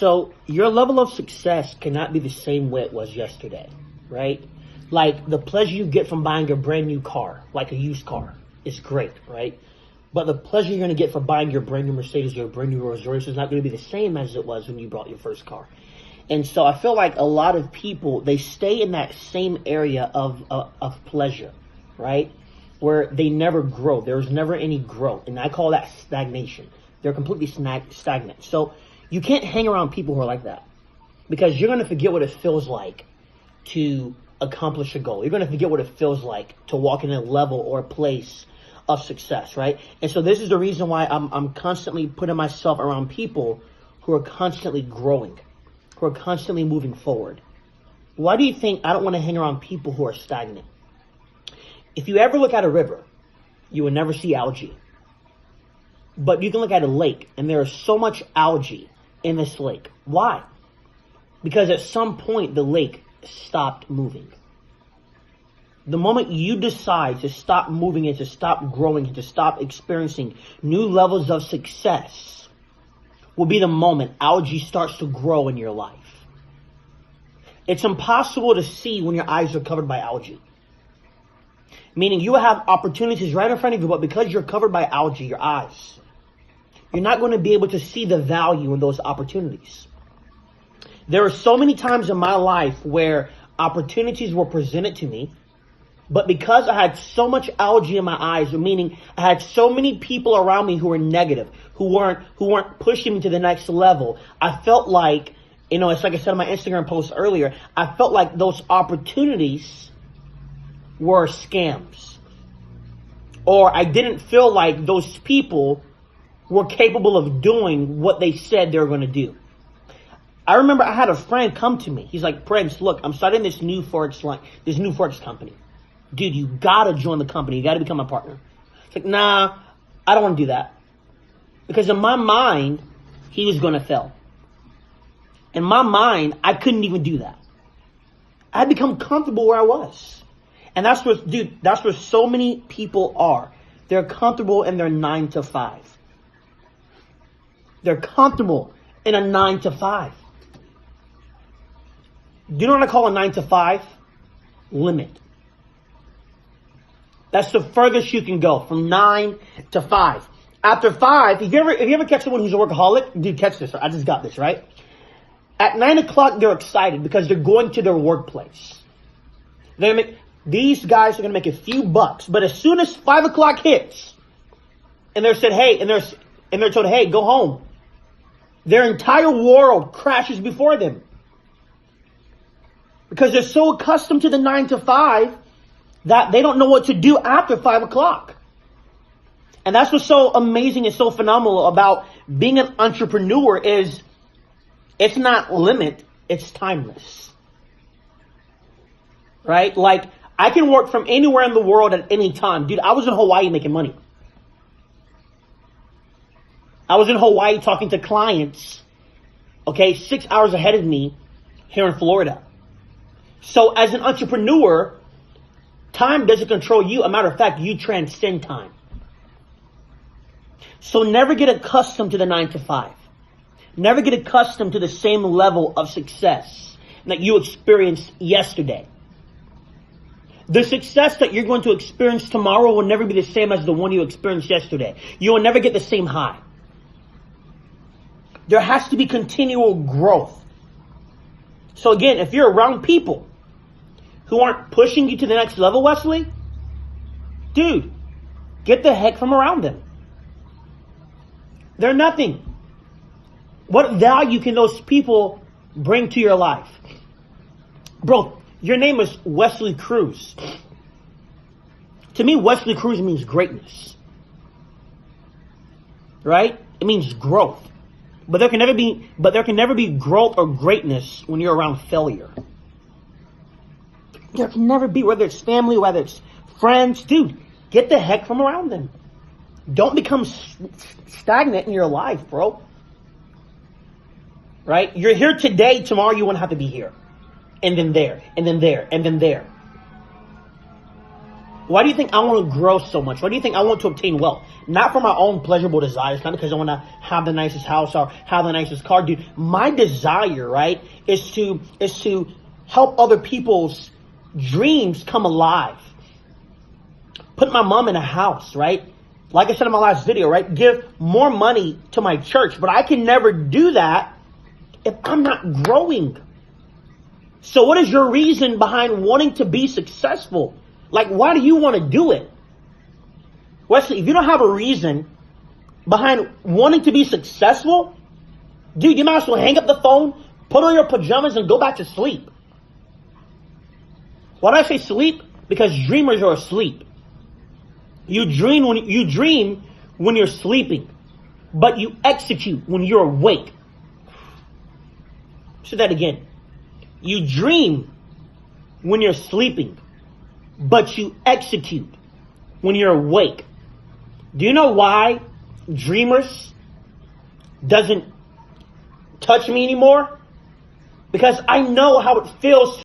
So your level of success cannot be the same way it was yesterday, right? Like the pleasure you get from buying a brand new car, like a used car, is great, right? But the pleasure you're going to get from buying your brand new Mercedes or your brand new Rolls Royce is not going to be the same as it was when you bought your first car. And so I feel like a lot of people, they stay in that same area of pleasure, right? Where they never grow. There's never any growth. And I call that stagnation. They're completely stagnant. So you can't hang around people who are like that, because you're going to forget what it feels like to accomplish a goal. You're going to forget what it feels like to walk in a level or a place of success, right? And so this is the reason why I'm constantly putting myself around people who are constantly growing, who are constantly moving forward. Why do you think I don't want to hang around people who are stagnant? If you ever look at a river, you will never see algae. But you can look at a lake, and there is so much algae in this lake. Why? Because at some point, the lake stopped moving. The moment you decide to stop moving and to stop growing and to stop experiencing new levels of success will be the moment algae starts to grow in your life. It's impossible to see when your eyes are covered by algae. Meaning you have opportunities right in front of you, but because you're covered by algae, your eyes, you're not going to be able to see the value in those opportunities. There are so many times in my life where opportunities were presented to me, but because I had so much algae in my eyes, meaning I had so many people around me who were negative, who weren't pushing me to the next level, I felt like, it's like I said in my Instagram post earlier, I felt like those opportunities were scams. Or I didn't feel like those people were capable of doing what they said they were going to do. I remember I had a friend come to me. He's like, Prince, look, I'm starting this new Forex company. Dude, you gotta join the company. You gotta become a partner. It's like, nah, I don't want to do that. Because in my mind, he was going to fail. In my mind, I couldn't even do that. I had become comfortable where I was. And that's where so many people are. They're comfortable in their 9 to 5. They're comfortable in a 9 to 5. Do you know what I call a 9 to 5? Limit. That's the furthest you can go, from 9 to 5. After 5, if you ever catch someone who's a workaholic, dude, catch this. I just got this, right? At 9 o'clock, they're excited because they're going to their workplace. These guys are going to make a few bucks, but as soon as 5 o'clock hits, and they're said, hey, and they're told, hey, go home, their entire world crashes before them. Because they're so accustomed to the 9 to 5 that they don't know what to do after 5 o'clock. And that's what's so amazing and so phenomenal about being an entrepreneur is it's not limit, it's timeless. Right? Like, I can work from anywhere in the world at any time. Dude, I was in Hawaii making money. I was in Hawaii talking to clients, 6 hours ahead of me here in Florida. So as an entrepreneur, time doesn't control you. A matter of fact, you transcend time. So never get accustomed to the 9 to 5. Never get accustomed to the same level of success that you experienced yesterday. The success that you're going to experience tomorrow will never be the same as the one you experienced yesterday. You will never get the same high. There has to be continual growth. So again, if you're around people who aren't pushing you to the next level, Wesley, dude, get the heck from around them. They're nothing. What value can those people bring to your life? Bro, your name is Wesley Cruz. To me, Wesley Cruz means greatness. Right? It means growth. But there can never be growth or greatness when you're around failure. There can never be, whether it's family, whether it's friends. Dude, get the heck from around them. Don't become stagnant in your life, bro. Right? You're here today, tomorrow you won't have to be here. And then there, and then there, and then there. Why do you think I want to grow so much? Why do you think I want to obtain wealth? Not for my own pleasurable desires, kind of because I want to have the nicest house or have the nicest car, dude. My desire, right, is to help other people's dreams come alive. Put my mom in a house, right? Like I said in my last video, right? Give more money to my church, but I can never do that if I'm not growing. So what is your reason behind wanting to be successful? Like, why do you want to do it? Wesley, if you don't have a reason behind wanting to be successful, dude, you might as well hang up the phone, put on your pajamas, and go back to sleep. Why do I say sleep? Because dreamers are asleep. You dream when you're sleeping, but you execute when you're awake. Say that again. You dream when you're sleeping, but you execute when you're awake. Do you know why dreamers doesn't touch me anymore? Because I know how it feels